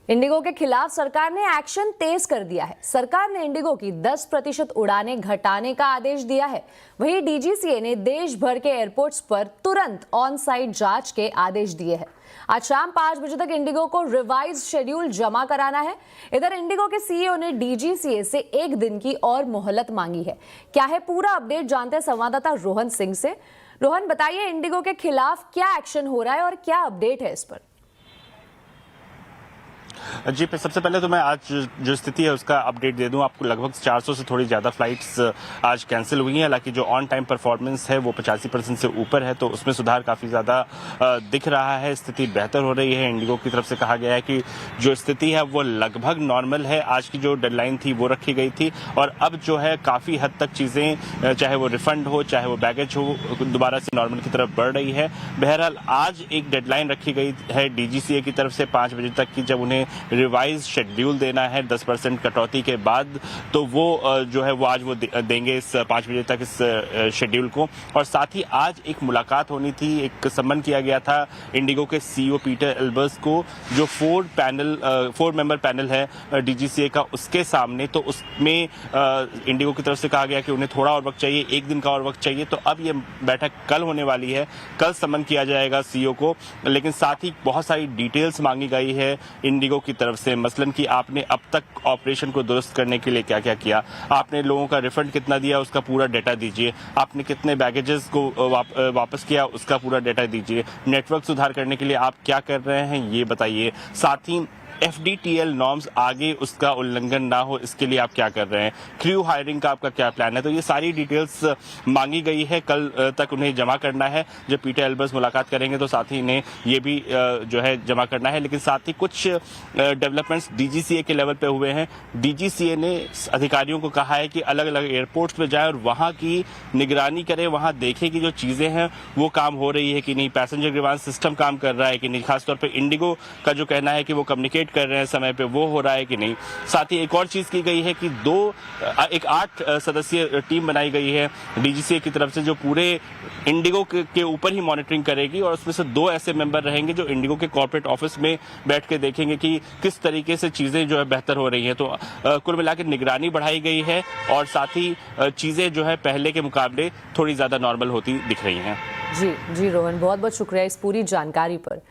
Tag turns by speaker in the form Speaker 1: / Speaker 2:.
Speaker 1: Indigo के खिलाफ सरकार ने एक्शन तेज कर दिया है। सरकार ने इंडिगो की 10% उड़ानें घटाने का आदेश दिया है। वहीं डीजीसीए ने देश भर के एयरपोर्ट्स पर तुरंत ऑन साइट जांच के आदेश दिए हैं। आज शाम 5 बजे तक इंडिगो को रिवाइज शेड्यूल जमा कराना है। इधर इंडिगो के सीईओ ने डीजीसीए से 1 दिन की और मोहलत मांगी है। क्या है पूरा अपडेट, जानते हैं संवाददाता रोहन सिंह से। रोहन, बताइए इंडिगो के खिलाफ क्या एक्शन हो रहा है और क्या अपडेट है इस पर?
Speaker 2: जी, सबसे पहले तो मैं आज जो स्थिति है उसका अपडेट दे दूं आपको। लगभग 400 से थोड़ी ज़्यादा फ्लाइट्स आज कैंसिल हुई हैं। हालांकि जो ऑन टाइम परफॉर्मेंस है वो 85% से ऊपर है, तो उसमें सुधार काफ़ी ज़्यादा दिख रहा है। स्थिति बेहतर हो रही है। इंडिगो की तरफ से कहा गया है कि जो स्थिति है वो लगभग नॉर्मल है। आज की जो डेडलाइन थी वो रखी गई थी और अब जो है काफ़ी हद तक चीज़ें, चाहे वो रिफंड हो चाहे वो बैगेज हो, दोबारा से नॉर्मल की तरफ बढ़ रही है। बहरहाल आज एक डेडलाइन रखी गई है डीजीसीए की तरफ से 5 बजे तक की, जब उन्हें रिवाइज शेड्यूल देना है 10% कटौती के बाद, तो वो जो है वो आज वो देंगे इस 5 बजे तक इस शेड्यूल को। और साथ ही आज एक मुलाकात होनी थी, एक सम्मन किया गया था इंडिगो के सीईओ पीटर एल्बर्स को, जो 4 मेंबर पैनल है डीजीसीए का, उसके सामने। तो उसमें इंडिगो की तरफ से कहा गया कि उन्हें थोड़ा और वक्त चाहिए, 1 दिन का और वक्त चाहिए। तो अब ये बैठक कल होने वाली है, कल सम्मन किया जाएगा सीईओ को। लेकिन साथ ही बहुत सारी डिटेल्स मांगी गई है इंडिगो की तरफ से, मसलन कि आपने अब तक ऑपरेशन को दुरुस्त करने के लिए क्या क्या किया, आपने लोगों का रिफंड कितना दिया उसका पूरा डेटा दीजिए, आपने कितने बैगेजेस को वापस किया उसका पूरा डेटा दीजिए, नेटवर्क सुधार करने के लिए आप क्या कर रहे हैं ये बताइए, साथ ही FDTL नॉर्म्स आगे उसका उल्लंघन ना हो इसके लिए आप क्या कर रहे हैं, क्रू हायरिंग का आपका क्या प्लान है। तो ये सारी डिटेल्स मांगी गई है, कल तक उन्हें जमा करना है। जब पीटर एल्बर्स मुलाकात करेंगे तो साथ ही इन्हें ये भी जो है जमा करना है। लेकिन साथ ही कुछ डेवलपमेंट्स डीजीसीए के लेवल पे हुए हैं। डीजीसीए ने अधिकारियों को कहा है कि अलग अलग एयरपोर्ट्स पे जाए और वहाँ की निगरानी करें, वहाँ देखें कि जो चीज़ें हैं वो काम हो रही है कि नहीं, पैसेंजर ग्रीवांस सिस्टम काम कर रहा है कि नहीं, खासतौर पर इंडिगो का जो कहना है कि वो कम्युनिकेट कर रहे हैं समय पे, वो हो रहा है कि नहीं। साथ ही एक और चीज की गई है कि एक 8 सदस्यीय टीम बनाई गई है डीजीसीए की तरफ से, जो पूरे इंडिगो के ऊपर ही मॉनिटरिंग करेगी और उसमें से 2 ऐसे मेंबर रहेंगे जो इंडिगो के कॉर्पोरेट ऑफिस में बैठ के देखेंगे कि किस तरीके से चीजें जो है बेहतर हो रही है। तो कुल मिलाकर निगरानी बढ़ाई गई है और साथ ही चीजें जो है पहले के मुकाबले थोड़ी ज्यादा नॉर्मल होती दिख रही हैं।
Speaker 1: जी रोहन, बहुत बहुत शुक्रिया इस पूरी जानकारी पर।